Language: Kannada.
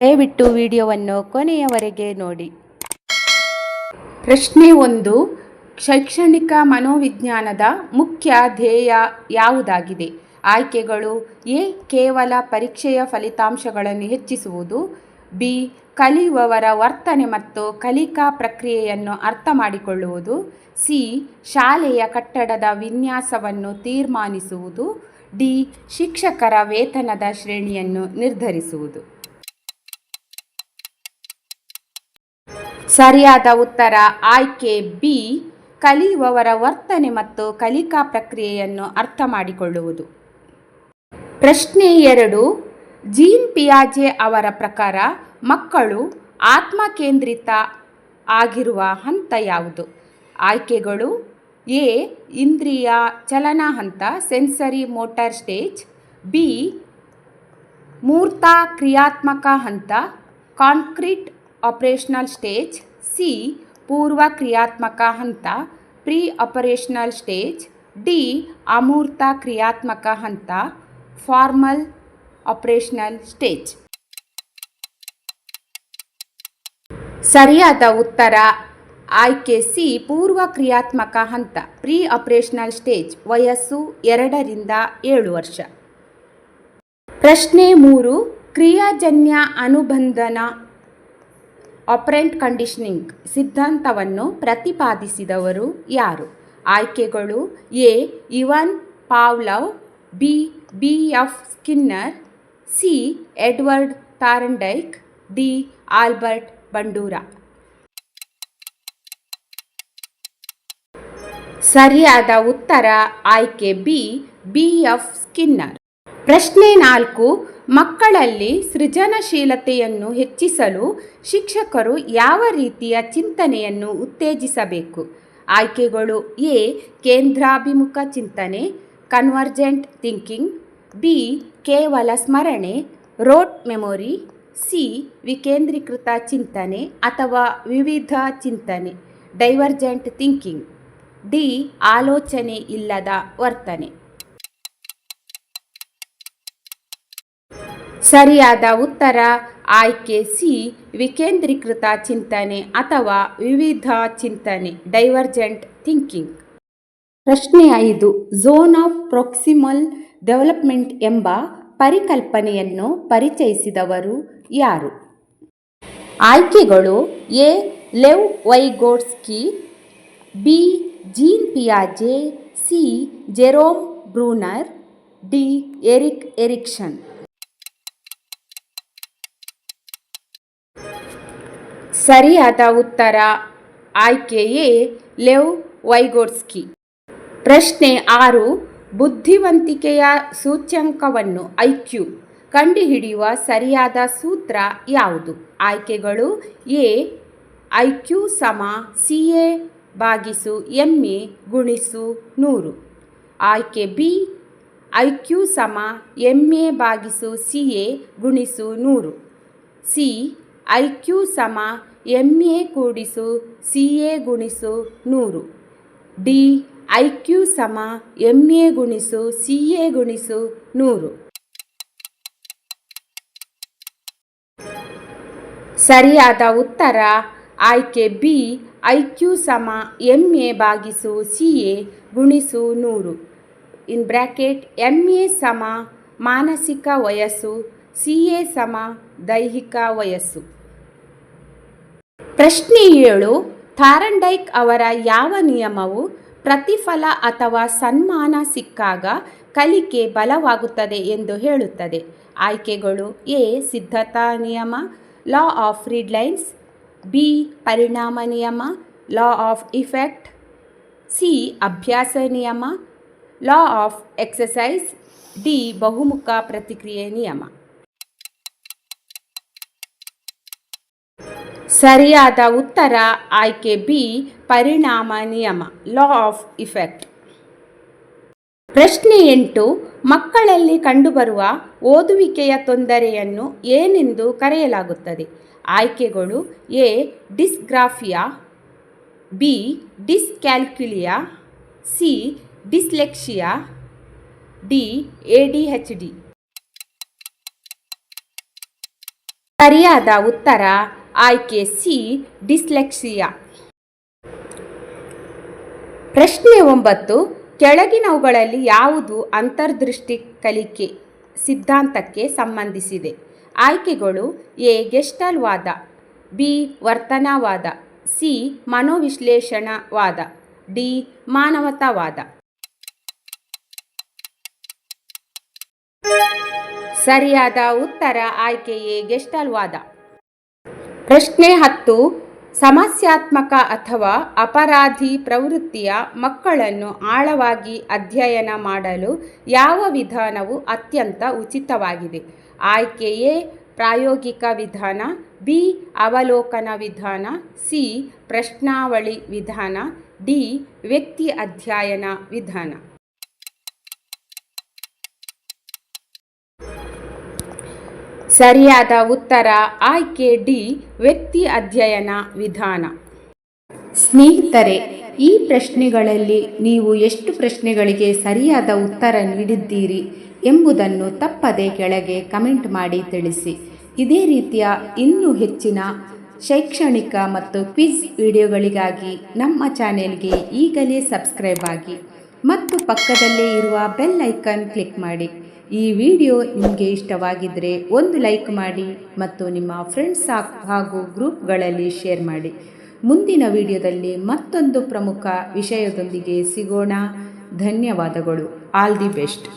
ದಯವಿಟ್ಟು ವಿಡಿಯೋವನ್ನು ಕೊನೆಯವರೆಗೆ ನೋಡಿ. ಪ್ರಶ್ನೆ 1. ಶೈಕ್ಷಣಿಕ ಮನೋವಿಜ್ಞಾನದ ಮುಖ್ಯ ಧ್ಯೇಯ ಯಾವುದಾಗಿದೆ? ಆಯ್ಕೆಗಳು: ಎ. ಕೇವಲ ಪರೀಕ್ಷೆಯ ಫಲಿತಾಂಶಗಳನ್ನು ಹೆಚ್ಚಿಸುವುದು. ಬಿ. ಕಲಿಯುವವರ ವರ್ತನೆ ಮತ್ತು ಕಲಿಕಾ ಪ್ರಕ್ರಿಯೆಯನ್ನು ಅರ್ಥ ಮಾಡಿಕೊಳ್ಳುವುದು. ಸಿ. ಶಾಲೆಯ ಕಟ್ಟಡದ ವಿನ್ಯಾಸವನ್ನು ತೀರ್ಮಾನಿಸುವುದು. ಡಿ. ಶಿಕ್ಷಕರ ವೇತನದ ಶ್ರೇಣಿಯನ್ನು ನಿರ್ಧರಿಸುವುದು. ಸರಿಯಾದ ಉತ್ತರ ಆಯ್ಕೆ ಬಿ. ಕಲಿಯುವವರ ವರ್ತನೆ ಮತ್ತು ಕಲಿಕಾ ಪ್ರಕ್ರಿಯೆಯನ್ನು ಅರ್ಥ ಮಾಡಿಕೊಳ್ಳುವುದು. ಪ್ರಶ್ನೆ 2. ಜೀನ್ ಪಿಯಾಜೆ ಅವರ ಪ್ರಕಾರ ಮಕ್ಕಳು ಆತ್ಮಕೇಂದ್ರಿತ ಆಗಿರುವ ಹಂತ ಯಾವುದು? ಆಯ್ಕೆಗಳು: ಎ. ಇಂದ್ರಿಯ ಚಲನಾ ಹಂತ ಸೆನ್ಸರಿ ಮೋಟಾರ್ ಸ್ಟೇಜ್. ಬಿ. ಮೂರ್ತ ಕ್ರಿಯಾತ್ಮಕ ಹಂತ ಕಾಂಕ್ರೀಟ್ ಆಪರೇಷನಲ್ ಸ್ಟೇಜ್. ಸಿ. ಪೂರ್ವ ಕ್ರಿಯಾತ್ಮಕ ಹಂತ ಪ್ರೀ ಆಪರೇಷನಲ್ ಸ್ಟೇಜ್. ಡಿ. ಅಮೂರ್ತ ಕ್ರಿಯಾತ್ಮಕ ಹಂತ ಫಾರ್ಮಲ್ ಆಪರೇಷನಲ್ ಸ್ಟೇಜ್. ಸರಿಯಾದ ಉತ್ತರ ಆಯ್ಕೆ ಸಿ. ಪೂರ್ವ ಕ್ರಿಯಾತ್ಮಕ ಹಂತ ಪ್ರೀ ಆಪರೇಷನಲ್ ಸ್ಟೇಜ್. ವಯಸ್ಸು 2 ರಿಂದ 7 ವರ್ಷ. ಪ್ರಶ್ನೆ 3. ಕ್ರಿಯಾಜನ್ಯ ಅನುಬಂಧನ ಆಪರೆಂಟ್ ಕಂಡೀಷನಿಂಗ್ ಸಿದ್ಧಾಂತವನ್ನು ಪ್ರತಿಪಾದಿಸಿದವರು ಯಾರು? ಆಯ್ಕೆಗಳು: A. Ivan Pavlov. B. B. F. Skinner. C. Edward Thorndike. D. Albert Bandura. ಸರಿಯಾದ ಉತ್ತರ ಆಯ್ಕೆ ಬಿ. ಬಿ. ಎಫ್. ಸ್ಕಿನ್ನರ್. ಪ್ರಶ್ನೆ 4. ಮಕ್ಕಳಲ್ಲಿ ಸೃಜನಶೀಲತೆಯನ್ನು ಹೆಚ್ಚಿಸಲು ಶಿಕ್ಷಕರು ಯಾವ ರೀತಿಯ ಚಿಂತನೆಯನ್ನು ಉತ್ತೇಜಿಸಬೇಕು? ಆಯ್ಕೆಗಳು: ಎ. ಕೇಂದ್ರಾಭಿಮುಖ ಚಿಂತನೆ ಕನ್ವರ್ಜೆಂಟ್ ಥಿಂಕಿಂಗ್. ಬಿ. ಕೇವಲ ಸ್ಮರಣೆ ರೋಟ್ ಮೆಮೊರಿ. ಸಿ. ವಿಕೇಂದ್ರೀಕೃತ ಚಿಂತನೆ ಅಥವಾ ವಿವಿಧ ಚಿಂತನೆ ಡೈವರ್ಜೆಂಟ್ ಥಿಂಕಿಂಗ್. ಡಿ. ಆಲೋಚನೆ ಇಲ್ಲದ ವರ್ತನೆ. ಸರಿಯಾದ ಉತ್ತರ ಆಯ್ಕೆ ಸಿ. ವಿಕೇಂದ್ರೀಕೃತ ಚಿಂತನೆ ಅಥವಾ ವಿವಿಧ ಚಿಂತನೆ ಡೈವರ್ಜೆಂಟ್ ಥಿಂಕಿಂಗ್. ಪ್ರಶ್ನೆ 5. ಝೋನ್ ಆಫ್ ಪ್ರಾಕ್ಸಿಮಲ್ ಡೆವಲಪ್ಮೆಂಟ್ ಎಂಬ ಪರಿಕಲ್ಪನೆಯನ್ನು ಪರಿಚಯಿಸಿದವರು ಯಾರು? ಆಯ್ಕೆಗಳು: A. Lev Vygotsky. B. Jean ಪಿಯಾಜೆ. C. Jerome Bruner. D. Erik Erikson. ಸರಿಯಾದ ಉತ್ತರ ಆಯ್ಕೆ ಎ. ಲೆವ್ ವೈಗೋಟ್ಸ್ಕಿ. ಪ್ರಶ್ನೆ 6. ಬುದ್ಧಿವಂತಿಕೆಯ ಸೂಚ್ಯಂಕವನ್ನು ಐಕ್ಯೂ ಕಂಡುಹಿಡಿಯುವ ಸರಿಯಾದ ಸೂತ್ರ ಯಾವುದು? ಆಯ್ಕೆಗಳು: ಎ. ಐಕ್ಯೂ ಸಮ CA ಭಾಗಿಸು MA ಗುಣಿಸು 100. ಆಯ್ಕೆ ಬಿ. ಐಕ್ಯೂ ಸಮ MA ಭಾಗಿಸು CA ಗುಣಿಸು 100. ಸಿ. ಐಕ್ಯೂ ಸಮ MA ಕೂಡಿಸು CA ಗುಣಿಸು 100. ಡಿ. ಐಕ್ಯೂ ಸಮ MA ಗುಣಿಸು CA ಗುಣಿಸು 100. ಸರಿಯಾದ ಉತ್ತರ ಆಯ್ಕೆ ಬಿ. ಐಕ್ಯೂ ಸಮ MA ಭಾಗಿಸು CA ಗುಣಿಸು 100. ಇನ್ ಬ್ರ್ಯಾಕೆಟ್ MA ಸಮ ಮಾನಸಿಕ ವಯಸ್ಸು CA ಸಮ ದೈಹಿಕ ವಯಸ್ಸು. ಪ್ರಶ್ನೆ 7. ಥಾರ್ನ್ಡೈಕ್ ಅವರ ಯಾವ ನಿಯಮವು ಪ್ರತಿಫಲ ಅಥವಾ ಸನ್ಮಾನ ಸಿಕ್ಕಾಗ ಕಲಿಕೆ ಬಲವಾಗುತ್ತದೆ ಎಂದು ಹೇಳುತ್ತದೆ? ಆಯ್ಕೆಗಳು: ಎ. ಸಿದ್ಧತಾ ನಿಯಮ ಲಾ ಆಫ್ ರೀಡ್ಲೈನ್ಸ್. ಬಿ. ಪರಿಣಾಮ ನಿಯಮ ಲಾ ಆಫ್ ಇಫೆಕ್ಟ್. ಸಿ. ಅಭ್ಯಾಸ ನಿಯಮ ಲಾ ಆಫ್ ಎಕ್ಸಸೈಸ್. ಡಿ. ಬಹುಮುಖ ಪ್ರತಿಕ್ರಿಯೆ ನಿಯಮ. ಸರಿಯಾದ ಉತ್ತರ ಆಯ್ಕೆ ಬಿ. ಪರಿಣಾಮ ನಿಯಮ ಲಾ ಆಫ್ ಇಫೆಕ್ಟ್. ಪ್ರಶ್ನೆ 8. ಮಕ್ಕಳಲ್ಲಿ ಕಂಡುಬರುವ ಓದುವಿಕೆಯ ತೊಂದರೆಯನ್ನು ಏನೆಂದು ಕರೆಯಲಾಗುತ್ತದೆ? ಆಯ್ಕೆಗಳು: A. Dysgraphia. B. Dyscalculia. C. Dyslexia. D. ADHD. ಸರಿಯಾದ ಉತ್ತರ ಆಯ್ಕೆ ಸಿ ಡಿಸ್ಲೆಕ್ಸಿಯಾ. ಪ್ರಶ್ನೆ 9. ಕೆಳಗಿನವುಗಳಲ್ಲಿ ಯಾವುದು ಅಂತರ್ದೃಷ್ಟಿ ಕಲಿಕೆ ಸಿದ್ಧಾಂತಕ್ಕೆ ಸಂಬಂಧಿಸಿದೆ? ಆಯ್ಕೆಗಳು: ಎ ಗೆಸ್ಟಲ್ ವಾದ, ಬಿ ವರ್ತನವಾದ, ಸಿ ಮನೋವಿಶ್ಲೇಷಣವಾದ, ಡಿ ಮಾನವತಾವಾದ. ಸರಿಯಾದ ಉತ್ತರ ಆಯ್ಕೆ ಎ ಗೆಸ್ಟಲ್ ವಾದ. ಪ್ರಶ್ನೆ 10. ಸಮಸ್ಯಾತ್ಮಕ ಅಥವಾ ಅಪರಾಧಿ ಪ್ರವೃತ್ತಿಯ ಮಕ್ಕಳನ್ನು ಆಳವಾಗಿ ಅಧ್ಯಯನ ಮಾಡಲು ಯಾವ ವಿಧಾನವು ಅತ್ಯಂತ ಉಚಿತವಾಗಿದೆ? ಆಯ್ಕೆ ಎ ಪ್ರಾಯೋಗಿಕ ವಿಧಾನ, ಬಿ ಅವಲೋಕನ ವಿಧಾನ, ಸಿ ಪ್ರಶ್ನಾವಳಿ ವಿಧಾನ, ಡಿ ವ್ಯಕ್ತಿ ಅಧ್ಯಯನ ವಿಧಾನ. ಸರಿಯಾದ ಉತ್ತರ ಆಯ್ಕೆ ಡಿ ವ್ಯಕ್ತಿ ಅಧ್ಯಯನ ವಿಧಾನ. ಸ್ನೇಹಿತರೆ, ಈ ಪ್ರಶ್ನೆಗಳಲ್ಲಿ ನೀವು ಎಷ್ಟು ಪ್ರಶ್ನೆಗಳಿಗೆ ಸರಿಯಾದ ಉತ್ತರ ನೀಡಿದ್ದೀರಿ ಎಂಬುದನ್ನು ತಪ್ಪದೆ ಕೆಳಗೆ ಕಮೆಂಟ್ ಮಾಡಿ ತಿಳಿಸಿ. ಇದೇ ರೀತಿಯ ಇನ್ನೂ ಹೆಚ್ಚಿನ ಶೈಕ್ಷಣಿಕ ಮತ್ತು ಕ್ವಿಜ್ ವಿಡಿಯೋಗಳಿಗಾಗಿ ನಮ್ಮ ಚಾನೆಲ್ಗೆ ಈಗಲೇ ಸಬ್ಸ್ಕ್ರೈಬ್ ಆಗಿ ಮತ್ತು ಪಕ್ಕದಲ್ಲೇ ಇರುವ ಬೆಲ್ ಐಕಾನ್ ಕ್ಲಿಕ್ ಮಾಡಿ. ಈ ವಿಡಿಯೋ ನಿಮಗೆ ಇಷ್ಟವಾಗಿದ್ದರೆ ಒಂದು ಲೈಕ್ ಮಾಡಿ ಮತ್ತು ನಿಮ್ಮ ಫ್ರೆಂಡ್ಸ್ ಹಾಗೂ ಗ್ರೂಪ್ಗಳಲ್ಲಿ ಶೇರ್ ಮಾಡಿ. ಮುಂದಿನ ವಿಡಿಯೋದಲ್ಲಿ ಮತ್ತೊಂದು ಪ್ರಮುಖ ವಿಷಯದೊಂದಿಗೆ ಸಿಗೋಣ. ಧನ್ಯವಾದಗಳು. All the best.